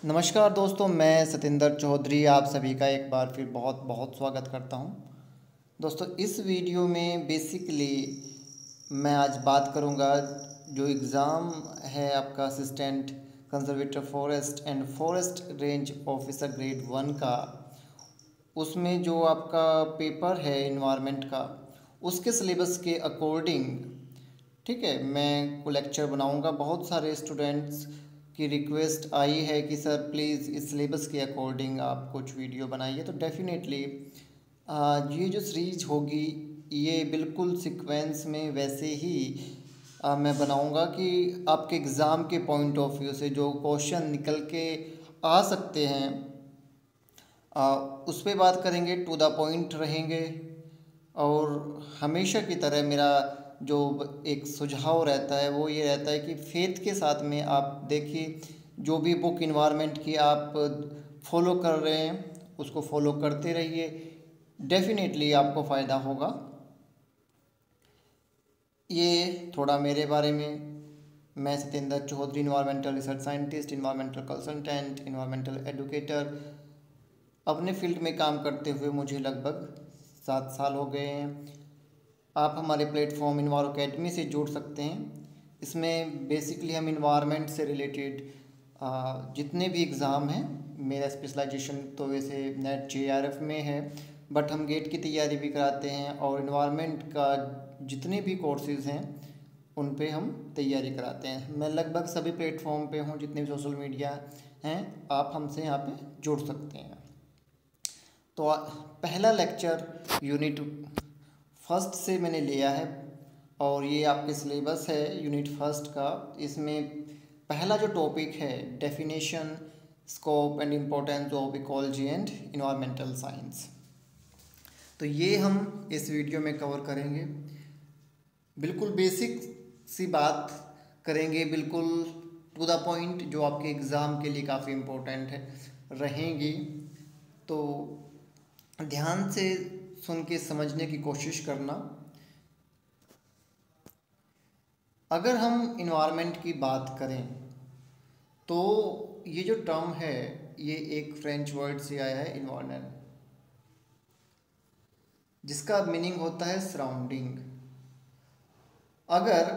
नमस्कार दोस्तों, मैं सतेंद्र चौधरी आप सभी का एक बार फिर बहुत बहुत स्वागत करता हूं। दोस्तों, इस वीडियो में बेसिकली मैं आज बात करूंगा जो एग्ज़ाम है आपका assistant conservator forest and forest range officer grade 1 का। उसमें जो आपका पेपर है इन्वायरमेंट का, उसके सिलेबस के अकॉर्डिंग, ठीक है, मैं को लेक्चर बनाऊंगा। बहुत सारे स्टूडेंट्स की रिक्वेस्ट आई है कि सर प्लीज़ इस सिलेबस के अकॉर्डिंग आप कुछ वीडियो बनाइए। तो डेफिनेटली ये जो सीरीज होगी ये बिल्कुल सीक्वेंस में वैसे ही मैं बनाऊंगा कि आपके एग्ज़ाम के पॉइंट ऑफ व्यू से जो क्वेश्चन निकल के आ सकते हैं उस पर बात करेंगे, टू द पॉइंट रहेंगे। और हमेशा की तरह मेरा जो एक सुझाव रहता है वो ये रहता है कि फेथ के साथ में आप देखिए, जो भी बुक इन्वायरमेंट की आप फॉलो कर रहे हैं उसको फॉलो करते रहिए, डेफिनेटली आपको फ़ायदा होगा। ये थोड़ा मेरे बारे में। मैं Satendra Chaudhary, environmental research scientist, environmental consultant, environmental educator. अपने फील्ड में काम करते हुए मुझे लगभग 7 साल हो गए हैं। आप हमारे प्लेटफॉर्म इन्वायर अकेडमी से जुड़ सकते हैं। इसमें बेसिकली हम इन्वायरमेंट से रिलेटेड जितने भी एग्ज़ाम हैं, मेरा स्पेशलाइजेशन तो वैसे नेट JRF में है, बट हम गेट की तैयारी भी कराते हैं और इन्वायरमेंट का जितने भी कोर्सेज़ हैं उन पे हम तैयारी कराते हैं। मैं लगभग सभी प्लेटफॉर्म पे हूँ, जितने भी सोशल मीडिया हैं, आप हमसे यहाँ पे जुड़ सकते हैं। तो पहला लेक्चर यूनिट फर्स्ट से मैंने लिया है और ये आपके सिलेबस है यूनिट फर्स्ट का। इसमें पहला जो टॉपिक है, definition, scope and importance of ecology and environmental science. तो ये हम इस वीडियो में कवर करेंगे। बिल्कुल बेसिक सी बात करेंगे, बिल्कुल टू द पॉइंट, जो आपके एग्ज़ाम के लिए काफ़ी इम्पोर्टेंट है रहेंगी। तो ध्यान से सुन के समझने की कोशिश करना। अगर हम इन्वायरमेंट की बात करें तो ये जो टर्म है ये एक फ्रेंच वर्ड से आया है, इन्वायरमेंट, जिसका मीनिंग होता है सराउंडिंग। अगर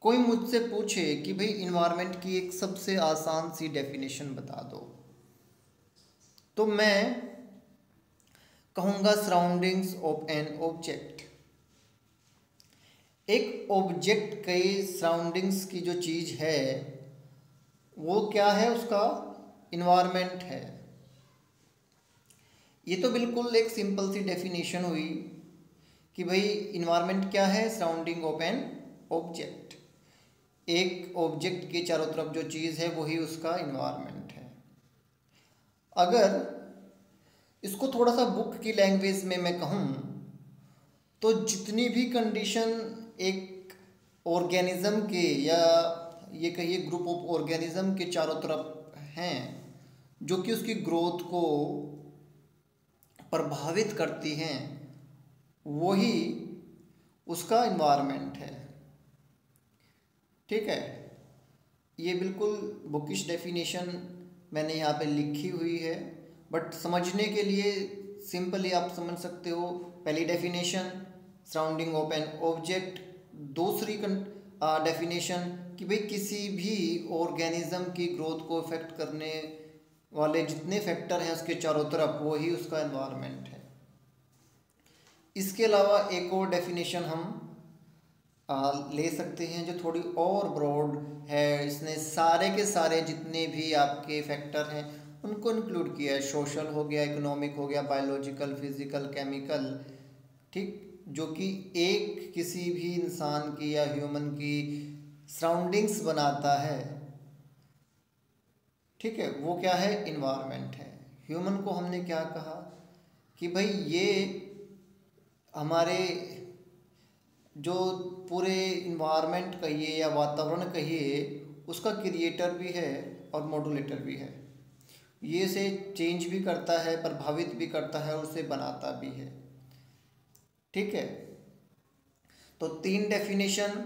कोई मुझसे पूछे कि भाई इन्वायरमेंट की एक सबसे आसान सी डेफिनेशन बता दो, तो मैं कहूँगा सराउंडिंग्स ऑफ एन ऑब्जेक्ट। एक ऑब्जेक्ट के सराउंडिंग्स की जो चीज़ है वो क्या है, उसका इन्वायरमेंट है। ये तो बिल्कुल एक सिंपल सी डेफिनेशन हुई कि भाई इन्वायरमेंट क्या है, सराउंडिंग ऑफ एन ऑब्जेक्ट। एक ऑब्जेक्ट के चारों तरफ जो चीज़ है वही उसका इन्वायरमेंट है। अगर इसको थोड़ा सा बुक की लैंग्वेज में मैं कहूँ तो जितनी भी कंडीशन एक ऑर्गेनिज्म के, या ये कहिए ग्रुप ऑफ ऑर्गेनिज्म के चारों तरफ हैं जो कि उसकी ग्रोथ को प्रभावित करती हैं, वही उसका इन्वायरमेंट है। ठीक है, ये बिल्कुल बुकिश डेफिनेशन मैंने यहाँ पे लिखी हुई है, बट समझने के लिए सिंपली आप समझ सकते हो। पहली definition surrounding of an object, दूसरी डेफिनेशन कि भाई किसी भी ऑर्गेनिज्म की ग्रोथ को इफेक्ट करने वाले जितने फैक्टर हैं उसके चारों तरफ, वही उसका एनवायरनमेंट है। इसके अलावा एक और डेफिनेशन हम ले सकते हैं जो थोड़ी और ब्रॉड है। इसने सारे के सारे जितने भी आपके फैक्टर हैं उनको इंक्लूड किया है। सोशल हो गया, इकोनॉमिक हो गया, बायोलॉजिकल, फिजिकल, केमिकल, ठीक, जो कि एक किसी भी इंसान की या ह्यूमन की सराउंडिंग्स बनाता है। ठीक है, वो क्या है, इन्वायरमेंट है। ह्यूमन को हमने क्या कहा कि भाई ये हमारे जो पूरे इन्वायरमेंट कहिए या वातावरण कहिए, उसका क्रिएटर भी है और मॉड्यूलेटर भी है। ये से चेंज भी करता है, प्रभावित भी करता है और उसे बनाता भी है। ठीक है, तो 3 डेफिनेशन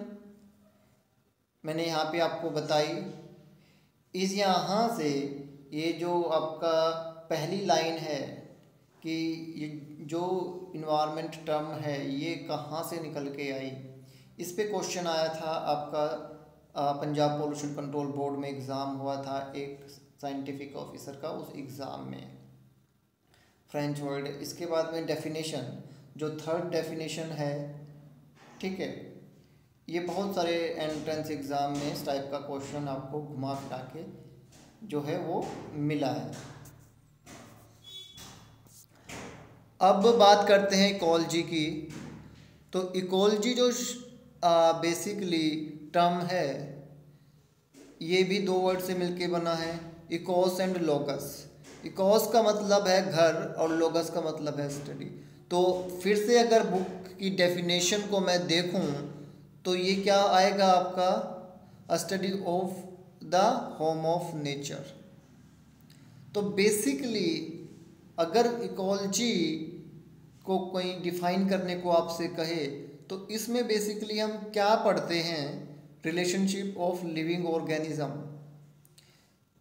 मैंने यहाँ पे आपको बताई। इस यहाँ से ये जो आपका पहली लाइन है कि ये जो इन्वायरमेंट टर्म है ये कहाँ से निकल के आई, इस पे क्वेश्चन आया था आपका पंजाब पोल्यूशन कंट्रोल बोर्ड में एग्ज़ाम हुआ था एक साइंटिफिक ऑफिसर का, उस एग्ज़ाम में फ्रेंच वर्ड। इसके बाद में डेफिनेशन, जो थर्ड डेफिनेशन है, ठीक है, ये बहुत सारे एंट्रेंस एग्ज़ाम में इस टाइप का क्वेश्चन आपको घुमा फिरा के जो है वो मिला है। अब बात करते हैं इकोलॉजी की। तो इकोलॉजी जो बेसिकली टर्म है ये भी दो वर्ड से मिलके बना है, इकोस एंड लोगस। इकोस का मतलब है घर और लोगस का मतलब है स्टडी। तो फिर से अगर बुक की डेफिनेशन को मैं देखूं तो ये क्या आएगा आपका, अ study of the home of nature. तो बेसिकली अगर इकोलॉजी को कोई डिफाइन करने को आपसे कहे तो इसमें बेसिकली हम क्या पढ़ते हैं, रिलेशनशिप ऑफ लिविंग ऑर्गेनिज्म,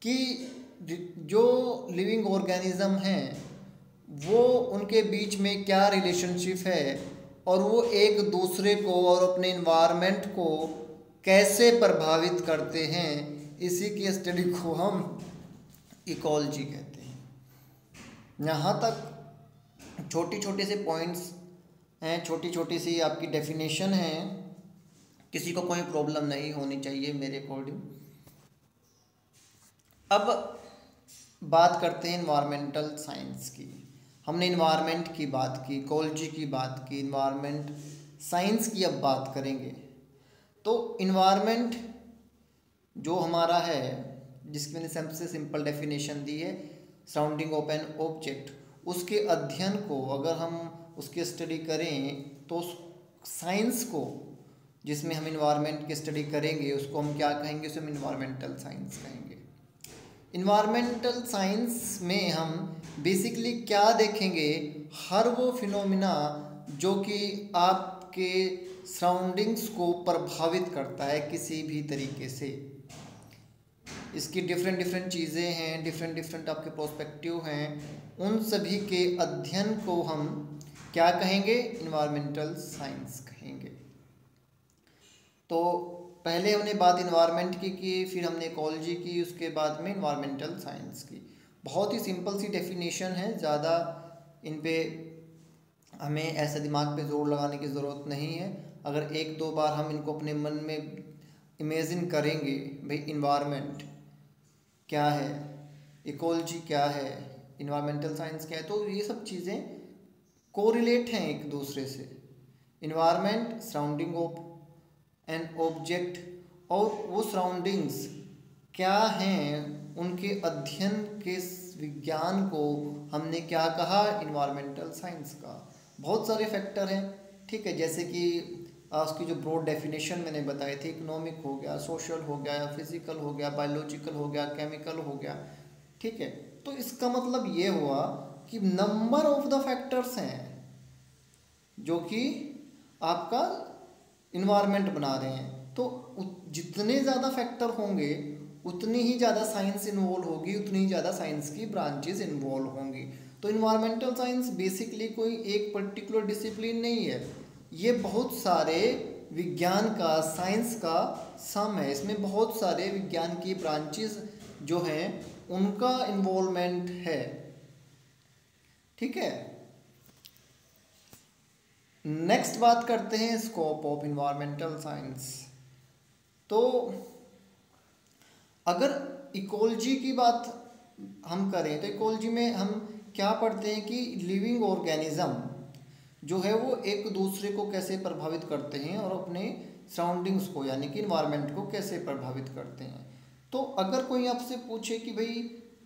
कि जो लिविंग ऑर्गेनिज्म हैं वो उनके बीच में क्या रिलेशनशिप है और वो एक दूसरे को और अपने इन्वायरमेंट को कैसे प्रभावित करते हैं, इसी की स्टडी को हम इकोलॉजी कहते हैं। यहाँ तक छोटी छोटी से पॉइंट्स हैं, छोटी छोटी सी आपकी डेफिनेशन है, किसी को कोई प्रॉब्लम नहीं होनी चाहिए मेरे अकॉर्डिंग। अब बात करते हैं इन्वायरमेंटल साइंस की। हमने इन्वायरमेंट की बात की, इकोलॉजी की बात की, इन्वायरमेंट साइंस की अब बात करेंगे। तो इन्वायरमेंट जो हमारा है, जिसकी मैंने सबसे सिंपल डेफिनेशन दी है, सराउंडिंग ऑफ एन ऑब्जेक्ट, उसके अध्ययन को अगर हम उसकी स्टडी करें तो साइंस को जिसमें हम इन्वायरमेंट की स्टडी करेंगे उसको हम क्या कहेंगे, उसे हम इन्वायरमेंटल साइंस कहेंगे। इन्वायरमेंटल साइंस में हम बेसिकली क्या देखेंगे, हर वो फिनोमिना जो कि आपके सराउंडिंग्स को प्रभावित करता है किसी भी तरीके से। इसकी डिफरेंट डिफरेंट चीज़ें हैं, डिफरेंट डिफरेंट आपके प्रोस्पेक्टिव हैं, उन सभी के अध्ययन को हम क्या कहेंगे, इन्वायरमेंटल साइंस कहेंगे। तो पहले हमने बात इन्वायरमेंट की, फिर हमने इकोलॉजी की, उसके बाद में इन्वायरमेंटल साइंस की। बहुत ही सिंपल सी डेफिनेशन है, ज़्यादा इन पे हमें ऐसे दिमाग पे जोर लगाने की ज़रूरत नहीं है। अगर एक दो बार हम इनको अपने मन में इमेजिन करेंगे, भाई इन्वायरमेंट क्या है, इकोलॉजी क्या है, इन्वायरमेंटल साइंस क्या है, तो ये सब चीज़ें कोरिलेट हैं एक दूसरे से। Environment surrounding of an object, और वो सराउंडिंग्स क्या हैं, उनके अध्ययन के विज्ञान को हमने क्या कहा, इन्वायरमेंटल साइंस का। बहुत सारे फैक्टर हैं, ठीक है, जैसे कि उसकी जो ब्रॉड डेफिनेशन मैंने बताई थी, इकोनॉमिक हो गया, सोशल हो गया, फिजिकल हो गया, बायोलॉजिकल हो गया, केमिकल हो गया, ठीक है। तो इसका मतलब ये हुआ कि नंबर ऑफ द फैक्टर्स हैं जो कि आपका इन्वायरमेंट बना रहे हैं। तो जितने ज़्यादा फैक्टर होंगे उतनी ही ज़्यादा साइंस इन्वॉल्व होगी, उतनी ही ज़्यादा साइंस की ब्रांचेस इन्वॉल्व होंगी। तो इन्वायरमेंटल साइंस बेसिकली कोई एक पर्टिकुलर डिसिप्लिन नहीं है, ये बहुत सारे विज्ञान का, साइंस का सम है। इसमें बहुत सारे विज्ञान की ब्रांचेस जो हैं उनका इन्वॉल्वमेंट है, ठीक है। नेक्स्ट बात करते हैं स्कोप ऑफ इन्वायरमेंटल साइंस। तो अगर इकोलॉजी की बात हम करें तो इकोलॉजी में हम क्या पढ़ते हैं कि लिविंग ऑर्गेनिज्म जो है वो एक दूसरे को कैसे प्रभावित करते हैं और अपने सराउंडिंग्स को यानी कि इन्वायरमेंट को कैसे प्रभावित करते हैं। तो अगर कोई आपसे पूछे कि भाई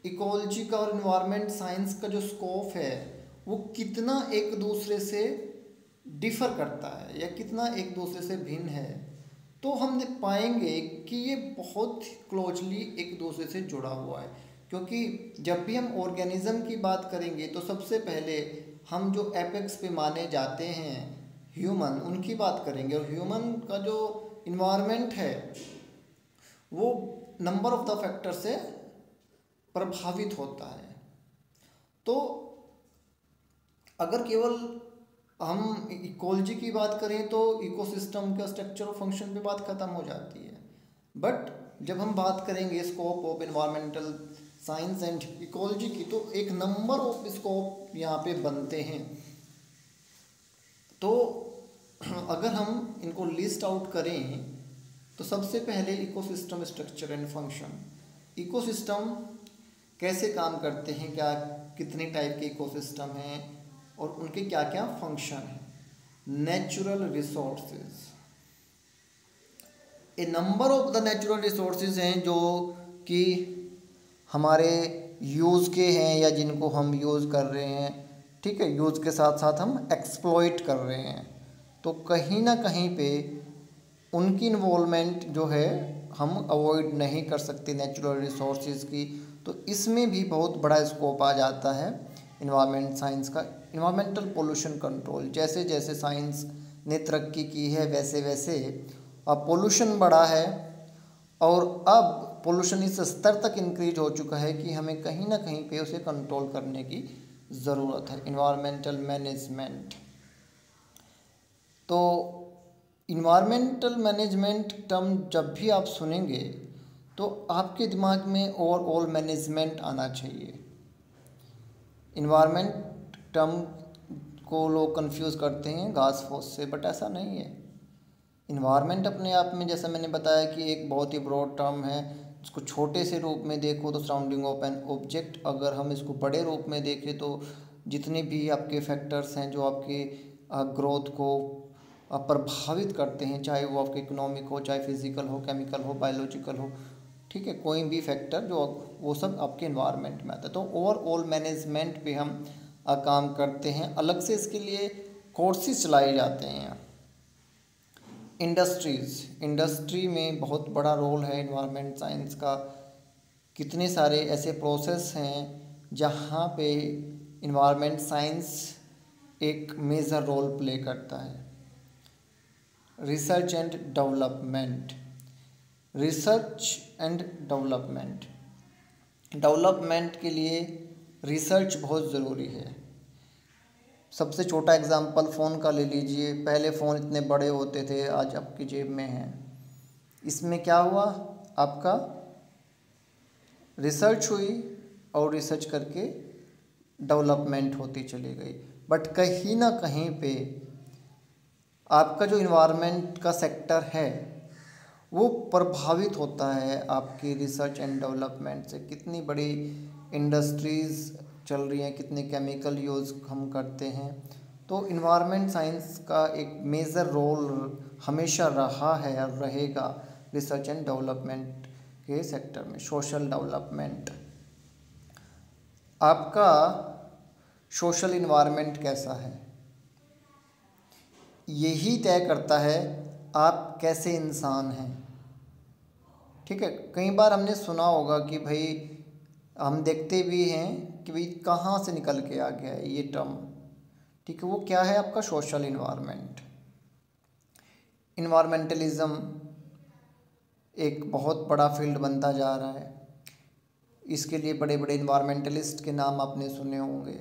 इकोलॉजी का और इन्वायरमेंट साइंस का जो स्कोप है वो कितना एक दूसरे से डिफ़र करता है या कितना एक दूसरे से भिन्न है, तो हम पाएंगे कि ये बहुत क्लोजली एक दूसरे से जुड़ा हुआ है। क्योंकि जब भी हम ऑर्गेनिज्म की बात करेंगे तो सबसे पहले हम जो एपेक्स पे माने जाते हैं ह्यूमन, उनकी बात करेंगे, और ह्यूमन का जो इन्वायरमेंट है वो नंबर ऑफ द फैक्टर से प्रभावित होता है। तो अगर केवल हम इकोलॉजी की बात करें तो इकोसिस्टम का स्ट्रक्चर और फंक्शन पे बात खत्म हो जाती है। बट जब हम बात करेंगे scope of environmental science and ecology की, तो एक नंबर ऑफ स्कोप यहाँ पे बनते हैं। तो अगर हम इनको लिस्ट आउट करें तो सबसे पहले ecosystem structure and function. Ecosystem कैसे काम करते हैं, क्या कितने टाइप के इकोसिस्टम हैं और उनके क्या क्या फंक्शन हैं। Natural resources, A number of the natural resources हैं जो कि हमारे यूज़ के हैं या जिनको हम यूज़ कर रहे हैं, ठीक है, यूज़ के साथ साथ हम एक्सप्लॉइट कर रहे हैं। तो कहीं ना कहीं पे उनकी इन्वॉल्वमेंट जो है हम अवॉइड नहीं कर सकते नेचुरल रिसोर्सेज की। तो इसमें भी बहुत बड़ा स्कोप आ जाता है इन्वायरमेंट साइंस का। इन्वायरमेंटल पोल्यूशन कंट्रोल, जैसे जैसे साइंस ने तरक्की की है वैसे वैसे अब पोल्यूशन बढ़ा है और अब पोल्यूशन इस स्तर तक इंक्रीज हो चुका है कि हमें कहीं ना कहीं पे उसे कंट्रोल करने की ज़रूरत है। इन्वायरमेंटल मैनेजमेंट, तो इन्वायरमेंटल मैनेजमेंट टर्म जब भी आप सुनेंगे तो आपके दिमाग में ओवरऑल मैनेजमेंट आना चाहिए। इन्वायरमेंट टर्म को लोग कंफ्यूज करते हैं घास फूस से, बट ऐसा नहीं है। इन्वायरमेंट अपने आप में, जैसा मैंने बताया, कि एक बहुत ही ब्रॉड टर्म है। इसको छोटे से रूप में देखो तो सराउंडिंग ऑफ एन ऑब्जेक्ट, अगर हम इसको बड़े रूप में देखें तो जितने भी आपके फैक्टर्स हैं जो आपके ग्रोथ को प्रभावित करते हैं, चाहे वो आपके इकोनॉमिक हो, चाहे फिजिकल हो, केमिकल हो, बायोलॉजिकल हो, ठीक है, कोई भी फैक्टर जो वो सब आपके इन्वायरमेंट में आता है। तो ओवरऑल मैनेजमेंट पे हम काम करते हैं। अलग से इसके लिए कोर्सेज चलाए जाते हैं। इंडस्ट्री में बहुत बड़ा रोल है इन्वायरमेंट साइंस का। कितने सारे ऐसे प्रोसेस हैं जहाँ पे इन्वायरमेंट साइंस एक मेजर रोल प्ले करता है। रिसर्च एंड डेवलपमेंट के लिए रिसर्च बहुत ज़रूरी है। सबसे छोटा एग्जांपल फ़ोन का ले लीजिए। पहले फ़ोन इतने बड़े होते थे, आज आपकी जेब में हैं। इसमें क्या हुआ, आपका रिसर्च हुई और रिसर्च करके डेवलपमेंट होती चली गई। बट कहीं ना कहीं पे आपका जो इन्वायरमेंट का सेक्टर है वो प्रभावित होता है आपकी रिसर्च एंड डेवलपमेंट से। कितनी बड़ी इंडस्ट्रीज़ चल रही हैं, कितने केमिकल यूज़ हम करते हैं। तो इन्वायरमेंट साइंस का एक मेजर रोल हमेशा रहा है और रहेगा रिसर्च एंड डेवलपमेंट के सेक्टर में। सोशल डेवलपमेंट, आपका सोशल इन्वायरमेंट कैसा है यही तय करता है आप कैसे इंसान हैं, ठीक है। कई बार हमने सुना होगा कि भाई, हम देखते भी हैं कि भाई कहाँ से निकल के आ गया है ये टर्म, ठीक है। वो क्या है, आपका सोशल इन्वायरमेंट। इन्वायरमेंटलिज्म एक बहुत बड़ा फील्ड बनता जा रहा है। इसके लिए बड़े बड़े इन्वायरमेंटलिस्ट के नाम आपने सुने होंगे।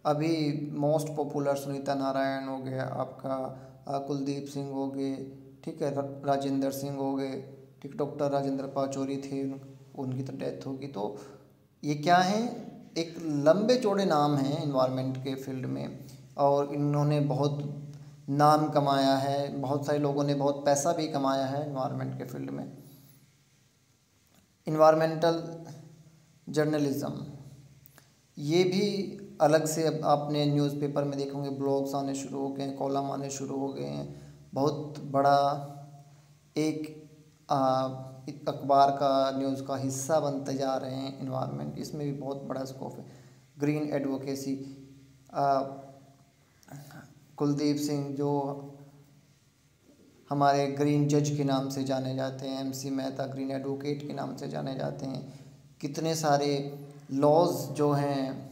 अभी मोस्ट पॉपुलर सुनीता नारायण हो गया, आपका कुलदीप सिंह हो गए, ठीक है, राजेंद्र सिंह हो गए, ठीक, डॉक्टर राजेंद्र पाचौरी थे, उनकी तो डेथ होगी। तो ये क्या है, एक लंबे चौड़े नाम हैं इन्वायरमेंट के फील्ड में और इन्होंने बहुत नाम कमाया है। बहुत सारे लोगों ने बहुत पैसा भी कमाया है इन्वायरमेंट के फील्ड में। इन्वायरमेंटल जर्नलिज्म, ये भी अलग से अब आपने न्यूज़पेपर में देखोगे, ब्लॉग्स आने शुरू हो गए हैं, कॉलम आने शुरू हो गए हैं। बहुत बड़ा एक अखबार का न्यूज़ का हिस्सा बनते जा रहे हैं इन्वायरमेंट। इसमें भी बहुत बड़ा स्कोप है। ग्रीन एडवोकेसी, कुलदीप सिंह जो हमारे ग्रीन जज के नाम से जाने जाते हैं, MC मेहता ग्रीन एडवोकेट के नाम से जाने जाते हैं। कितने सारे लॉज जो हैं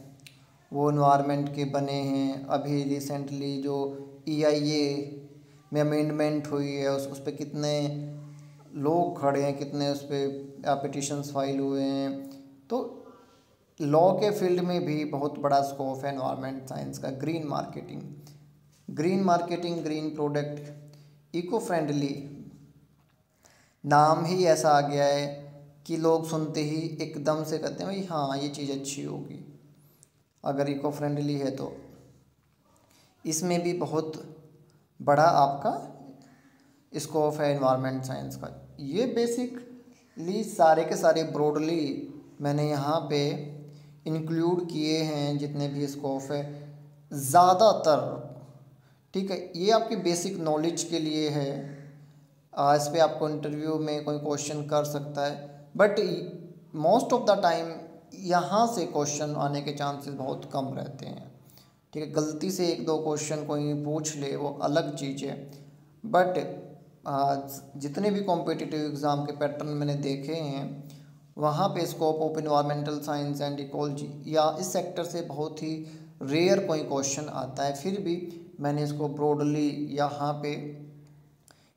वो इन्वायरमेंट के बने हैं। अभी रिसेंटली जो EIA में अमेंडमेंट हुई है उस पर कितने लोग खड़े हैं, कितने उस पर पिटिशन्स फाइल हुए हैं। तो लॉ के फील्ड में भी बहुत बड़ा स्कोप है एनवायरनमेंट साइंस का। Green marketing, green product, eco friendly, नाम ही ऐसा आ गया है कि लोग सुनते ही एकदम से कहते हैं भाई हाँ ये चीज़ अच्छी होगी अगर इको फ्रेंडली है तो। इसमें भी बहुत बड़ा आपका स्कोप है एनवायरनमेंट साइंस का। ये बेसिकली सारे के सारे ब्रॉडली मैंने यहाँ पे इंक्लूड किए हैं जितने भी स्कोप है ज़्यादातर। ठीक है, ये आपकी बेसिक नॉलेज के लिए है। इस पे आपको इंटरव्यू में कोई क्वेश्चन कर सकता है, but most of the time यहाँ से क्वेश्चन आने के चांसेस बहुत कम रहते हैं। ठीक है, गलती से एक दो क्वेश्चन कोई पूछ ले वो अलग चीज़ है, बट जितने भी कॉम्पिटिटिव एग्ज़ाम के पैटर्न मैंने देखे हैं वहाँ पे scope of environmental science and ecology या इस सेक्टर से बहुत ही रेयर कोई क्वेश्चन आता है। फिर भी मैंने इसको ब्रॉडली यहाँ पे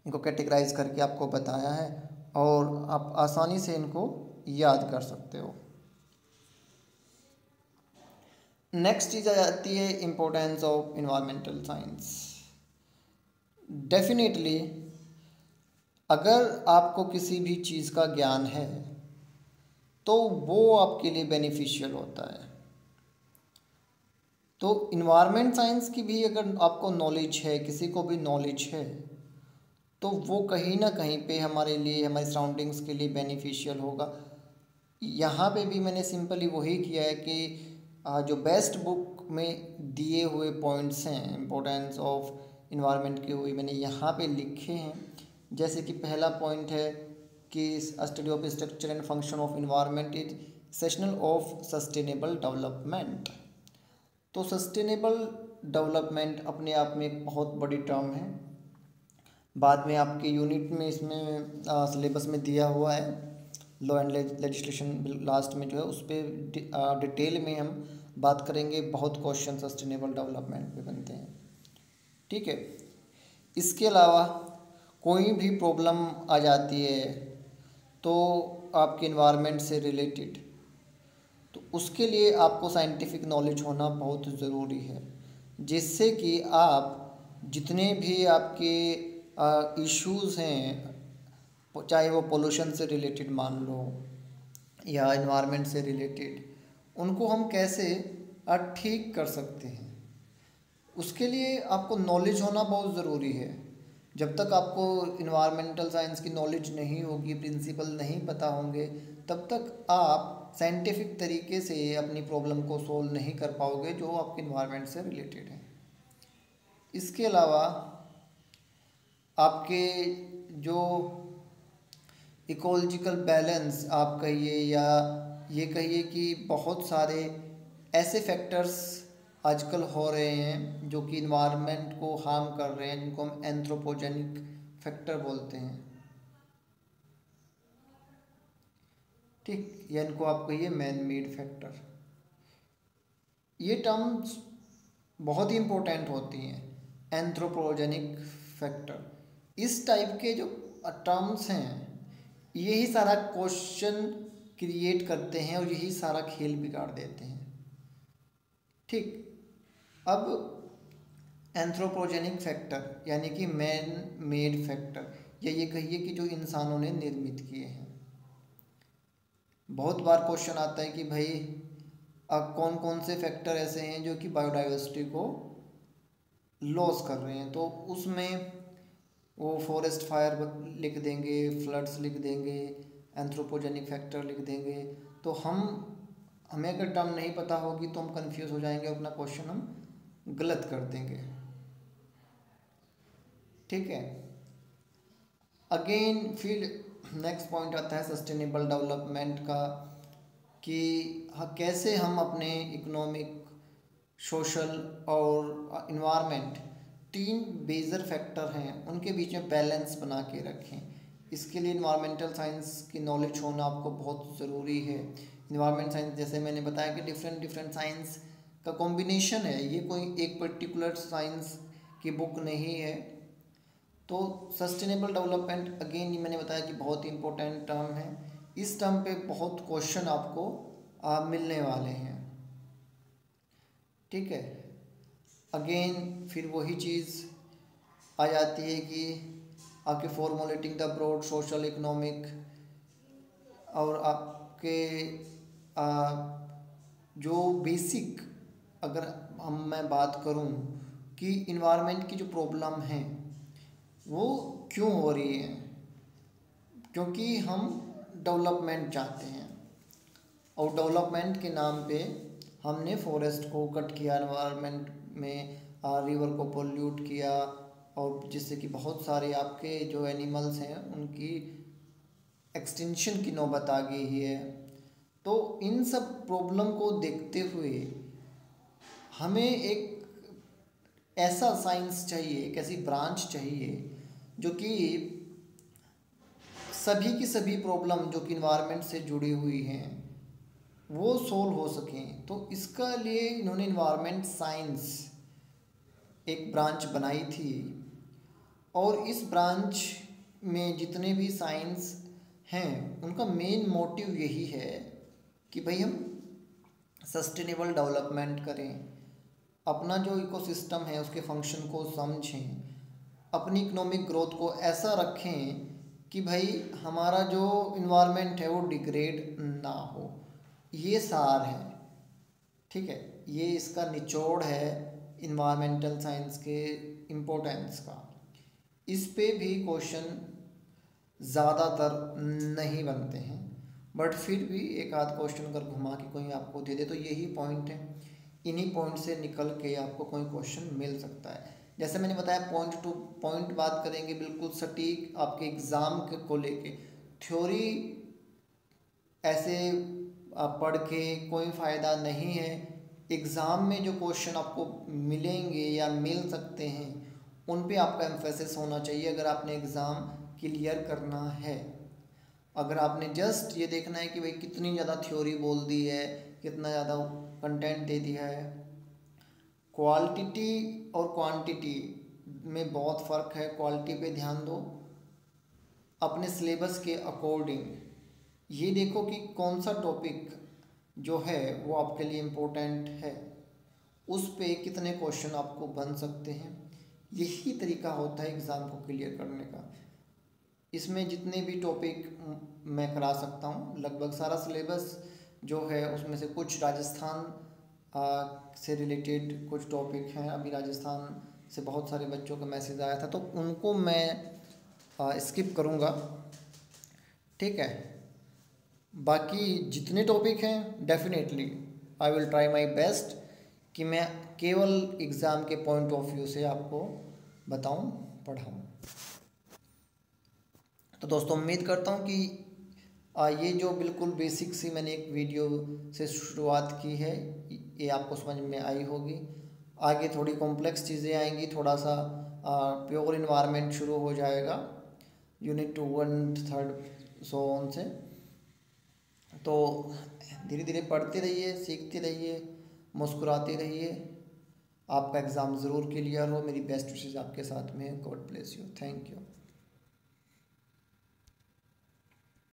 इनको कैटेगराइज करके आपको बताया है और आप आसानी से इनको याद कर सकते हो। नेक्स्ट चीज़ आ जाती है importance of environmental science. Definitely अगर आपको किसी भी चीज़ का ज्ञान है तो वो आपके लिए बेनिफिशियल होता है। तो इन्वायरमेंट साइंस की भी अगर आपको नॉलेज है, किसी को भी नॉलेज है, तो वो कहीं ना कहीं पे हमारे लिए, हमारी सराउंडिंग्स के लिए बेनिफिशियल होगा। यहाँ पे भी मैंने सिंपली वही किया है कि जो बेस्ट बुक में दिए हुए पॉइंट्स हैं इम्पोर्टेंस ऑफ इन्वायरमेंट के हुए मैंने यहाँ पे लिखे हैं। जैसे कि पहला पॉइंट है कि study of structure and function of environment is sessional of sustainable development. तो सस्टेनेबल डेवलपमेंट अपने आप में एक बहुत बड़ी टर्म है। बाद में आपके यूनिट में इसमें सिलेबस में दिया हुआ है, लॉ एंड लेजिस्लेशन लास्ट में जो है उस पर डिटेल में हम बात करेंगे। बहुत क्वेश्चन सस्टेनेबल डेवलपमेंट पे बनते हैं। ठीक है, इसके अलावा कोई भी प्रॉब्लम आ जाती है तो आपके इन्वायरमेंट से रिलेटेड, तो उसके लिए आपको साइंटिफिक नॉलेज होना बहुत ज़रूरी है, जिससे कि आप जितने भी आपके इश्यूज़ हैं, चाहे वो पोल्यूशन से रिलेटेड मान लो या इन्वायरमेंट से रिलेटेड, उनको हम कैसे ठीक कर सकते हैं, उसके लिए आपको नॉलेज होना बहुत ज़रूरी है। जब तक आपको इन्वायरमेंटल साइंस की नॉलेज नहीं होगी, प्रिंसिपल नहीं पता होंगे, तब तक आप साइंटिफिक तरीके से अपनी प्रॉब्लम को सोल्व नहीं कर पाओगे जो आपके इन्वायरमेंट से रिलेटेड है। इसके अलावा आपके जो इकोलॉजिकल बैलेंस आप कहिए या ये कहिए कि बहुत सारे ऐसे फैक्टर्स आजकल हो रहे हैं जो कि इन्वायरमेंट को हार्म कर रहे हैं, जिनको हम एंथ्रोपोजेनिक फैक्टर बोलते हैं। ठीक, या इनको आप कहिए मैन मेड फैक्टर। ये टर्म्स बहुत ही इम्पोर्टेंट होती हैं, एंथ्रोपोजेनिक फैक्टर। इस टाइप के जो टर्म्स हैं यही सारा क्वेश्चन क्रिएट करते हैं और यही सारा खेल बिगाड़ देते हैं। ठीक, अब एंथ्रोपोजेनिक फैक्टर यानी कि मैन मेड फैक्टर, या ये कहिए कि जो इंसानों ने निर्मित किए हैं। बहुत बार क्वेश्चन आता है कि भाई अब कौन कौन से फैक्टर ऐसे हैं जो कि बायोडाइवर्सिटी को लॉस कर रहे हैं, तो उसमें वो फॉरेस्ट फायर लिख देंगे, फ्लड्स लिख देंगे, एंथ्रोपोजेनिक फैक्टर लिख देंगे। तो हमें अगर टर्म नहीं पता होगी तो हम कंफ्यूज हो जाएंगे, अपना क्वेश्चन हम गलत कर देंगे। ठीक है, अगेन फिर नेक्स्ट पॉइंट आता है सस्टेनेबल डेवलपमेंट का, कि कैसे हम अपने इकोनॉमिक, सोशल और इन्वायरमेंट, तीन बेजर फैक्टर हैं, उनके बीच में बैलेंस बना के रखें। इसके लिए इन्वायरमेंटल साइंस की नॉलेज होना आपको बहुत ज़रूरी है। इन्वायरमेंट साइंस जैसे मैंने बताया कि डिफरेंट साइंस का कॉम्बिनेशन है, ये कोई एक पर्टिकुलर साइंस की बुक नहीं है। तो सस्टेनेबल डेवलपमेंट अगेन मैंने बताया कि बहुत इंपॉर्टेंट टर्म है। इस टर्म पे बहुत क्वेश्चन आपको मिलने वाले हैं, ठीक है। अगेन फिर वही चीज़ आ जाती है कि आपके formulating the broad social economic, और आपके जो बेसिक, अगर मैं बात करूं कि इन्वायरमेंट की जो प्रॉब्लम है वो क्यों हो रही है, क्योंकि हम डेवलपमेंट चाहते हैं और डेवलपमेंट के नाम पे हमने फॉरेस्ट को कट किया, एनवायरनमेंट में रिवर को पोल्यूट किया, और जिससे कि बहुत सारे आपके जो एनिमल्स हैं उनकी एक्सटिंक्शन की नौबत आ गई है। तो इन सब प्रॉब्लम को देखते हुए हमें एक ऐसा साइंस चाहिए, एक ऐसी ब्रांच चाहिए जो कि सभी की सभी प्रॉब्लम जो कि इन्वायरमेंट से जुड़ी हुई हैं वो सोल्व हो सकें। तो इसका लिए इन्होंने इन्वायरमेंट साइंस एक ब्रांच बनाई थी, और इस ब्रांच में जितने भी साइंस हैं उनका मेन मोटिव यही है कि भाई हम सस्टेनेबल डेवलपमेंट करें, अपना जो इकोसिस्टम है उसके फंक्शन को समझें, अपनी इकोनॉमिक ग्रोथ को ऐसा रखें कि भाई हमारा जो इन्वायरमेंट है वो डिग्रेड ना हो। ये सार है, ठीक है। ये इसका निचोड़ है इन्वायरमेंटल साइंस के इम्पोर्टेंस का। इस पे भी क्वेश्चन ज़्यादातर नहीं बनते हैं, बट फिर भी एक आध क्वेश्चन अगर घुमा के कोई आपको दे दे तो यही पॉइंट है, इन्हीं पॉइंट से निकल के आपको कोई क्वेश्चन मिल सकता है। जैसे मैंने बताया पॉइंट टू पॉइंट बात करेंगे बिल्कुल सटीक आपके एग्ज़ाम को लेके। थ्योरी ऐसे पढ़ के कोई फ़ायदा नहीं है। एग्ज़ाम में जो क्वेश्चन आपको मिलेंगे या मिल सकते हैं उन पे आपका एम्फेसिस होना चाहिए अगर आपने एग्ज़ाम क्लियर करना है। अगर आपने जस्ट ये देखना है कि भाई कितनी ज़्यादा थ्योरी बोल दी है, कितना ज़्यादा कंटेंट दे दिया है, क्वालिटी और क्वांटिटी में बहुत फ़र्क है। क्वालिटी पे ध्यान दो, अपने सिलेबस के अकॉर्डिंग ये देखो कि कौन सा टॉपिक जो है वो आपके लिए इम्पोर्टेंट है, उस पे कितने क्वेश्चन आपको बन सकते हैं। यही तरीका होता है एग्ज़ाम को क्लियर करने का। इसमें जितने भी टॉपिक मैं करा सकता हूँ लगभग सारा सिलेबस जो है उसमें से कुछ राजस्थान से रिलेटेड कुछ टॉपिक हैं। अभी राजस्थान से बहुत सारे बच्चों का मैसेज आया था तो उनको मैं स्किप करूँगा, ठीक है। बाकी जितने टॉपिक हैं definitely I will try my best कि मैं केवल एग्ज़ाम के पॉइंट ऑफ व्यू से आपको बताऊं, पढ़ाऊं। तो दोस्तों उम्मीद करता हूं कि ये जो बिल्कुल बेसिक सी मैंने एक वीडियो से शुरुआत की है ये आपको समझ में आई होगी। आगे थोड़ी कॉम्प्लेक्स चीज़ें आएंगी, थोड़ा सा प्योर इन्वायरमेंट शुरू हो जाएगा यूनिट 2 और 3 सो ऑन से। तो धीरे धीरे पढ़ते रहिए, सीखते रहिए, मुस्कुराते रहिए। आपका एग्ज़ाम ज़रूर क्लियर हो। मेरी बेस्ट विशेज़ आपके साथ में है। God bless you. Thank you.